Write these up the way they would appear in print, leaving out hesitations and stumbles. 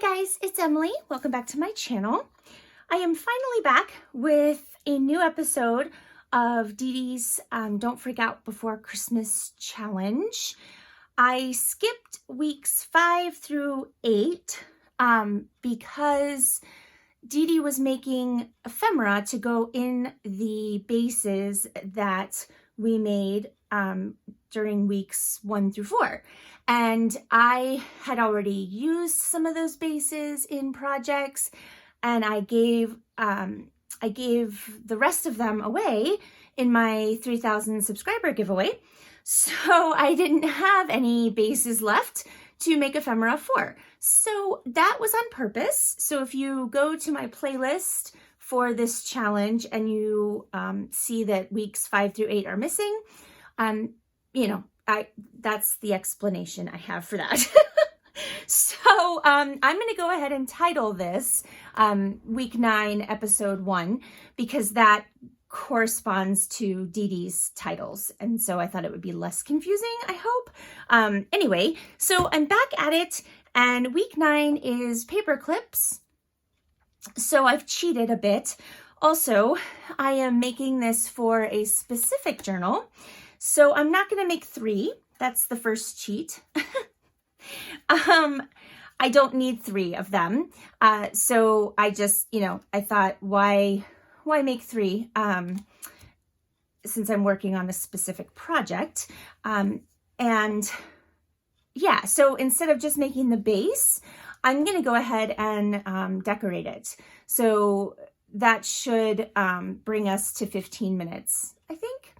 Hi guys, it's Emily. Welcome back to my channel. I am finally back with a new episode of Dee Dee's Don't Freak Out Before Christmas challenge. I skipped weeks 5 through 8 because Dee Dee was making ephemera to go in the bases that we made during weeks 1 through 4. And I had already used some of those bases in projects, and I gave the rest of them away in my 3,000 subscriber giveaway. So I didn't have any bases left to make ephemera for. So that was on purpose. So if you go to my playlist for this challenge and you see that weeks 5 through 8 are missing, that's the explanation I have for that. So I'm going to go ahead and title this Week 9, Episode 1, because that corresponds to Dee Dee's titles. And so I thought it would be less confusing, I hope. Anyway, so I'm back at it, and Week 9 is Paperclips. So I've cheated a bit. Also, I am making this for a specific journal. So I'm not going to make 3. That's the first cheat. I don't need 3 of them. So I just, I thought, why make 3? Since I'm working on a specific project. And yeah, so instead of just making the base, I'm going to go ahead and decorate it. So that should bring us to 15 minutes, I think.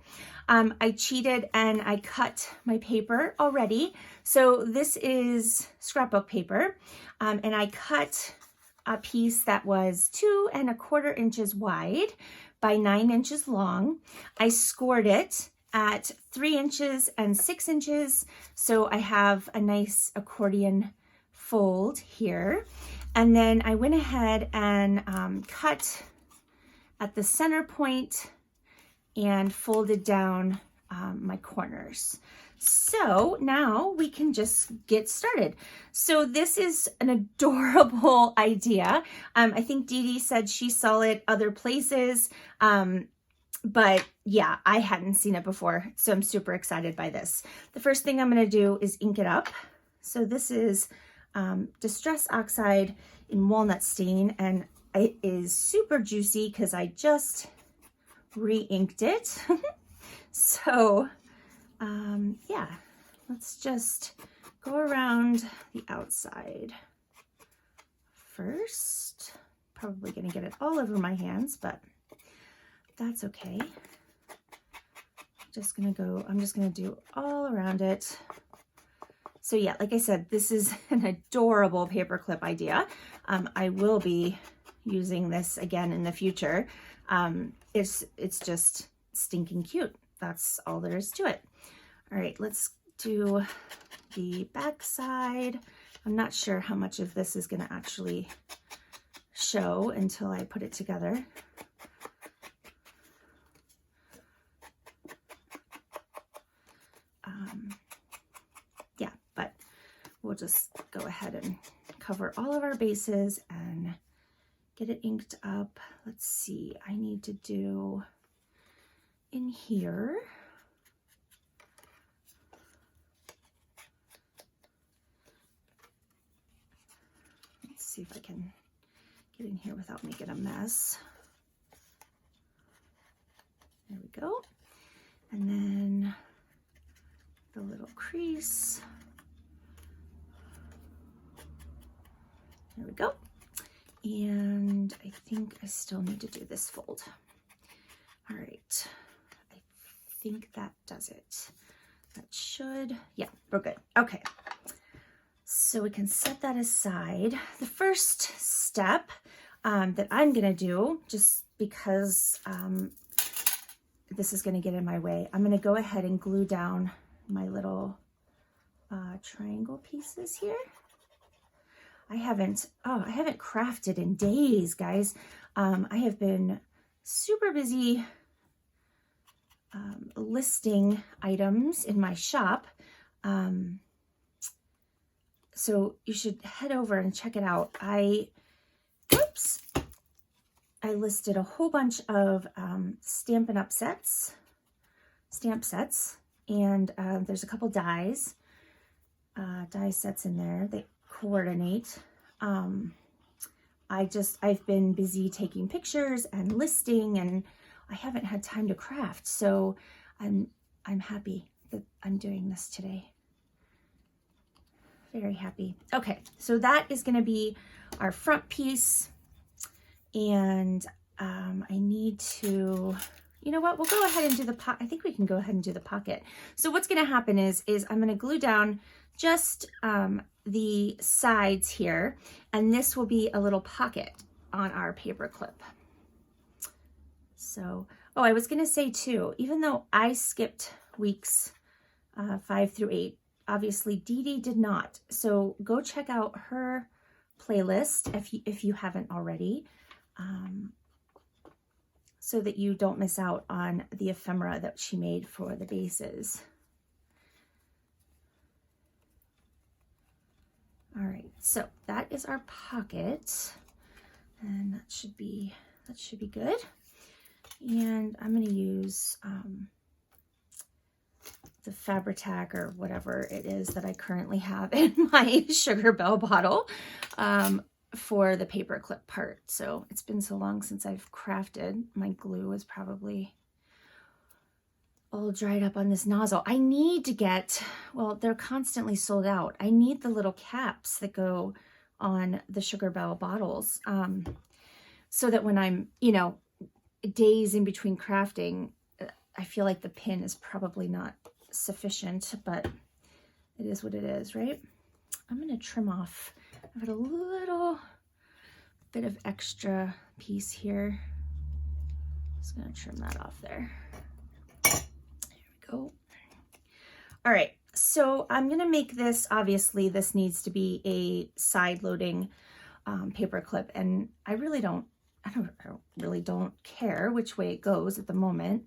I cheated and I cut my paper already. So this is scrapbook paper, and I cut a piece that was 2 1/4 inches wide by 9 inches long. I scored it at 3 inches and 6 inches. So I have a nice accordion fold here. And then I went ahead and cut at the center point and folded down my corners. So now we can just get started. So this is an adorable idea. I think Dee Dee said she saw it other places, but yeah, I hadn't seen it before, so I'm super excited by this. The first thing I'm going to do is ink it up. So this is Distress Oxide in Walnut Stain, and it is super juicy because I just re-inked it. So yeah, let's just go around the outside first. Probably gonna get it all over my hands, but that's okay. I'm just gonna do all around it. So yeah, like I said, this is an adorable paperclip idea. I will be using this again in the future. It's just stinking cute. That's all there is to it. All right, let's do the back side. I'm not sure how much of this is going to actually show until I put it together. Yeah, but we'll just go ahead and cover all of our bases and get it inked up. Let's see, I need to do in here. Let's see if I can get in here without making a mess. There we go. And then the little crease. There we go. And I think I still need to do this fold. All right, I think that does it. That should, yeah, we're good. Okay, so we can set that aside. The first step that I'm gonna do, just because this is gonna get in my way, I'm gonna go ahead and glue down my little triangle pieces here. I haven't crafted in days, guys. I have been super busy listing items in my shop. So you should head over and check it out. I listed a whole bunch of Stampin' Up! Stamp sets, and there's a couple die sets in there that coordinate. I've been busy taking pictures and listing, and I haven't had time to craft, so I'm happy that I'm doing this today. Very happy. Okay, so that is going to be our front piece, and I need to, you know what, we'll go ahead and do the pocket. I think we can go ahead and do the pocket. So what's going to happen is I'm going to glue down just the sides here, and this will be a little pocket on our paper clip. So, oh, I was going to say too, even though I skipped weeks 5 through 8, obviously Dee Dee did not. So go check out her playlist if you haven't already, so that you don't miss out on the ephemera that she made for the bases. All right, so that is our pocket, and that should be good. And I'm going to use the Fabri-Tac or whatever it is that I currently have in my Sugar Bell bottle for the paper clip part. So it's been so long since I've crafted. My glue is probably all dried up on this nozzle. I need to get, well, they're constantly sold out. I need the little caps that go on the Sugar Bell bottles, so that when I'm, you know, days in between crafting, I feel like the pin is probably not sufficient, but it is what it is, right? I'm going to trim off. I've got a little bit of extra piece here. Just going to trim that off there. Go. All right, so I'm going to make this, obviously this needs to be a side loading paper clip, and I really don't care which way it goes at the moment.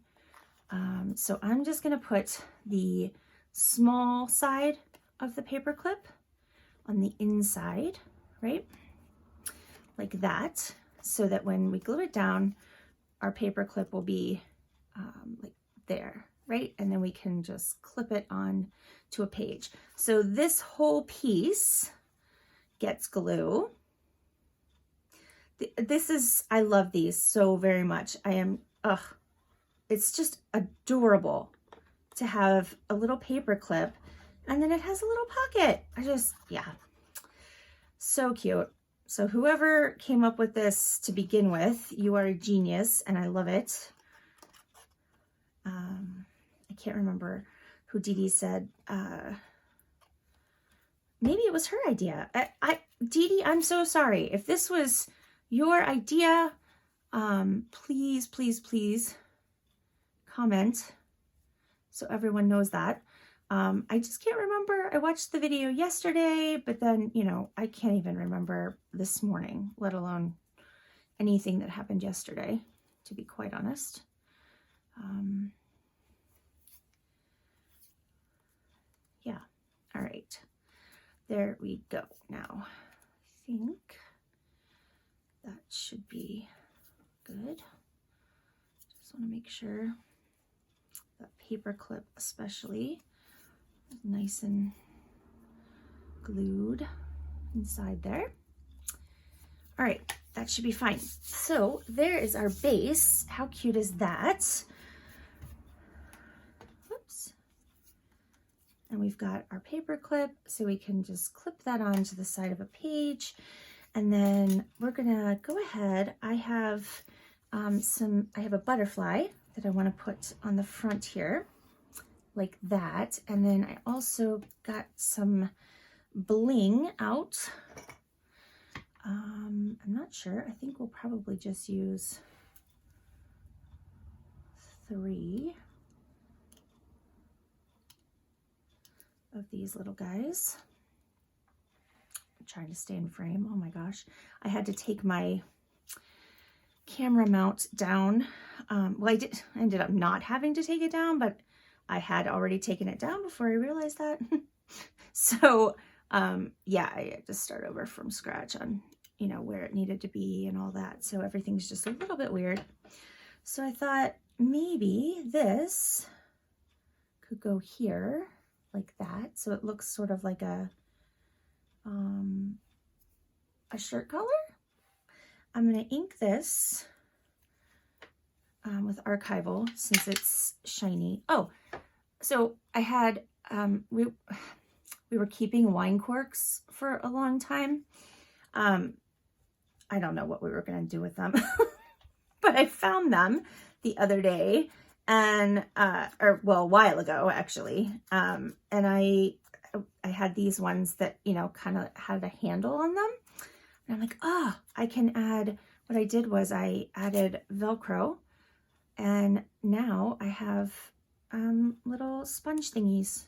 So I'm just going to put the small side of the paper clip on the inside, right? Like that, so that when we glue it down, our paper clip will be like there. Right? And then we can just clip it on to a page. So this whole piece gets glue. I love these so very much. It's just adorable to have a little paper clip, and then it has a little pocket. Yeah, so cute. So whoever came up with this to begin with, you are a genius, and I love it. I can't remember who Dee Dee said. Maybe it was her idea. Dee Dee, I'm so sorry. If this was your idea, please, please, please comment so everyone knows that. I just can't remember. I watched the video yesterday, but then, you know, I can't even remember this morning, let alone anything that happened yesterday, to be quite honest. Yeah, all right, there we go. Now, I think that should be good. Just want to make sure that paper clip especially is nice and glued inside there. All right, that should be fine. So there is our base. How cute is that? And we've got our paper clip, so we can just clip that onto the side of a page. And then we're gonna go ahead. I have a butterfly that I want to put on the front here, like that. And then I also got some bling out. I'm not sure. I think we'll probably just use 3 of these little guys. I'm trying to stay in frame. Oh my gosh. I had to take my camera mount down. Well, I ended up not having to take it down, but I had already taken it down before I realized that. So Yeah, I had to start over from scratch on, you know, where it needed to be and all that. So everything's just a little bit weird. So I thought maybe this could go here like that. So it looks sort of like a shirt collar. I'm going to ink this with archival since it's shiny. Oh, so I had, we were keeping wine corks for a long time. I don't know what we were going to do with them, but I found them the other day and, well, a while ago actually. And I had these ones that, you know, kind of had a handle on them. And I'm like, oh, I can add, what I did was I added Velcro, and now I have little sponge thingies,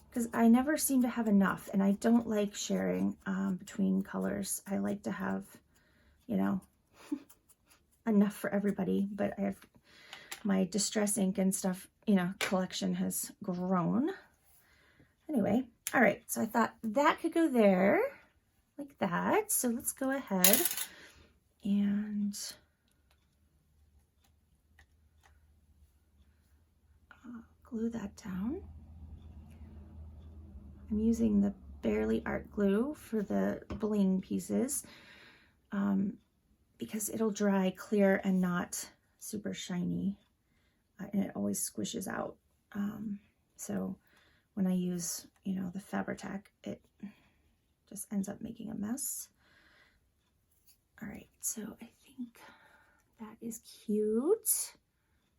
because I never seem to have enough, and I don't like sharing between colors. I like to have, you know, enough for everybody, but I have my distress ink and stuff, you know, collection has grown. Anyway, all right, so I thought that could go there like that. So let's go ahead and glue that down. I'm using the Barely Art glue for the bling pieces because it'll dry clear and not super shiny, and it always squishes out. So when I use, you know, the Fabri-Tac, it just ends up making a mess. All right, so I think that is cute,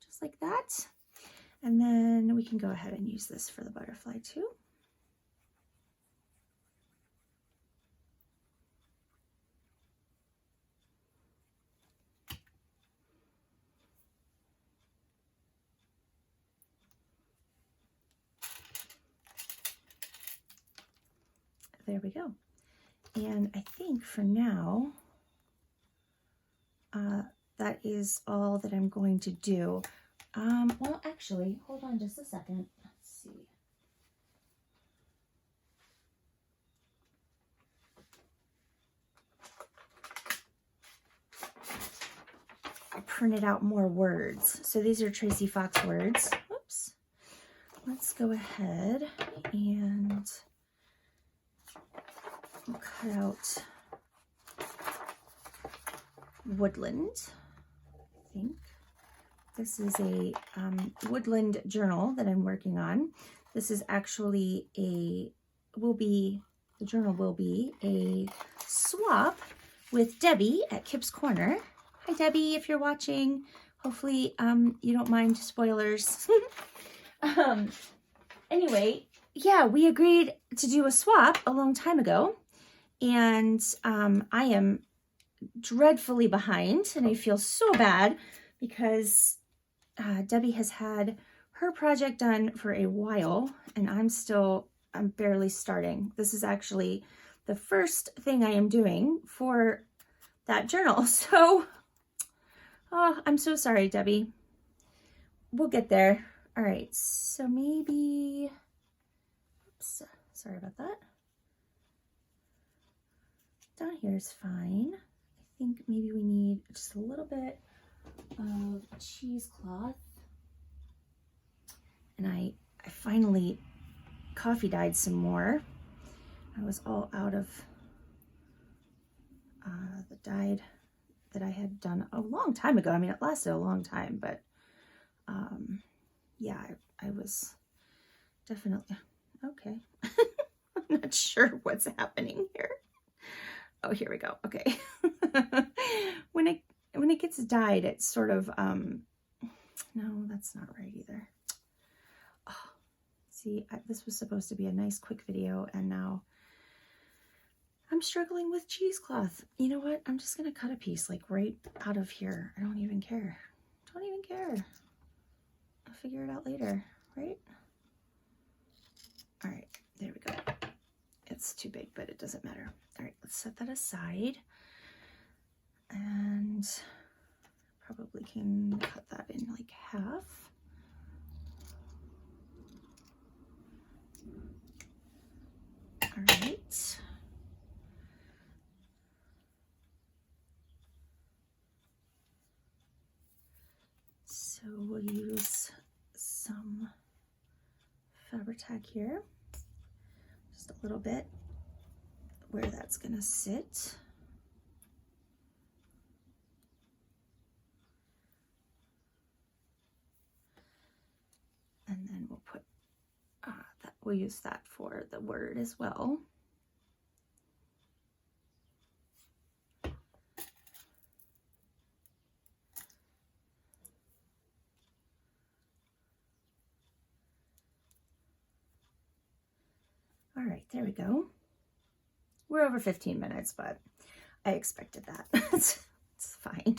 just like that. And then we can go ahead and use this for the butterfly too. There we go. And I think for now, that is all that I'm going to do. Well, actually, hold on just a second. Let's see. I printed out more words. So these are Tracy Fox words. Whoops. Let's go ahead and we'll cut out woodland, I think. This is a woodland journal that I'm working on. This is actually the journal will be a swap with Debbie at Kip's Corner. Hi Debbie, if you're watching. Hopefully you don't mind spoilers. Anyway, yeah, we agreed to do a swap a long time ago, and I am dreadfully behind, and I feel so bad because Debbie has had her project done for a while, and I'm barely starting. This is actually the first thing I am doing for that journal. So, oh, I'm so sorry, Debbie. We'll get there. All right, so maybe, oops, sorry about that. Down here is fine. I think maybe we need just a little bit of cheesecloth. And I finally coffee dyed some more. I was all out of the dyed that I had done a long time ago. I mean, it lasted a long time, but yeah, I was definitely, okay. I'm not sure what's happening here. Oh, here we go. Okay. When it gets dyed, it's sort of, no, that's not right either. Oh, see, this was supposed to be a nice quick video, and now I'm struggling with cheesecloth. You know what? I'm just going to cut a piece like right out of here. I don't even care. Don't even care. I'll figure it out later, right? All right, there we go. It's too big, but it doesn't matter. All right, let's set that aside. And probably can cut that in like half. All right. So we'll use some Fabri-Tac here, just a little bit where that's going to sit. And then we'll put that, we'll use that for the word as well. All right, there we go. We're over 15 minutes, but I expected that. It's fine.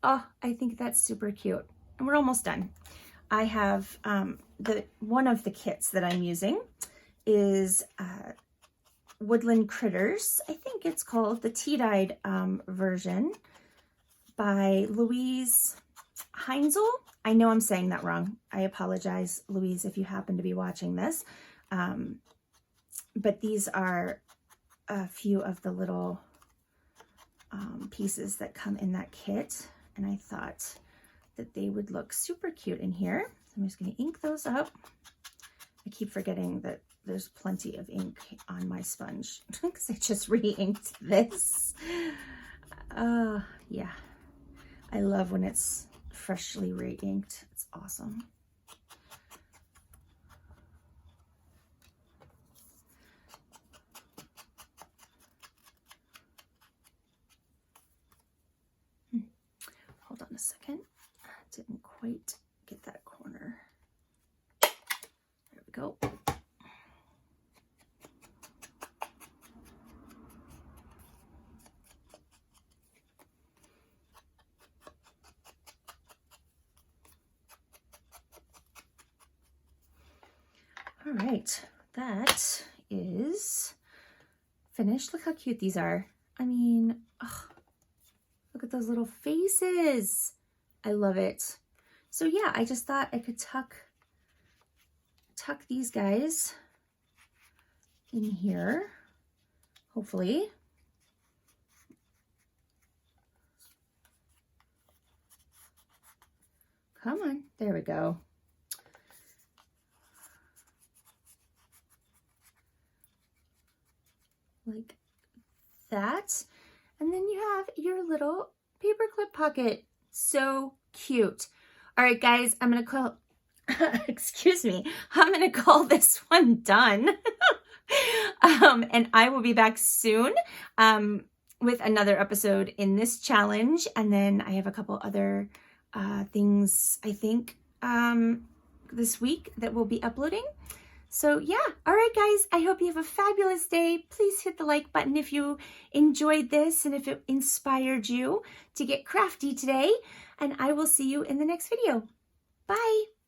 Oh, I think that's super cute. And we're almost done. I have one of the kits that I'm using is Woodland Critters. I think it's called the tea-dyed version by Louise Heinzel. I know I'm saying that wrong. I apologize, Louise, if you happen to be watching this. But these are a few of the little pieces that come in that kit. And I thought that they would look super cute in here. So I'm just going to ink those up. I keep forgetting that there's plenty of ink on my sponge because I just re-inked this. Yeah, I love when it's freshly re-inked. It's awesome. Hold on a second. I didn't quite get that corner. There we go. All right, that is finished. Look how cute these are. I mean, oh, look at those little faces. I love it. So yeah, I just thought I could tuck these guys in here, hopefully. Come on, there we go. Like that. And then you have your little paperclip pocket. So cute. All right, guys, I'm going to call, excuse me, I'm going to call this one done. And I will be back soon with another episode in this challenge. And then I have a couple other things, I think, this week that we'll be uploading. So yeah, all right, guys, I hope you have a fabulous day. Please hit the like button if you enjoyed this and if it inspired you to get crafty today. And I will see you in the next video. Bye.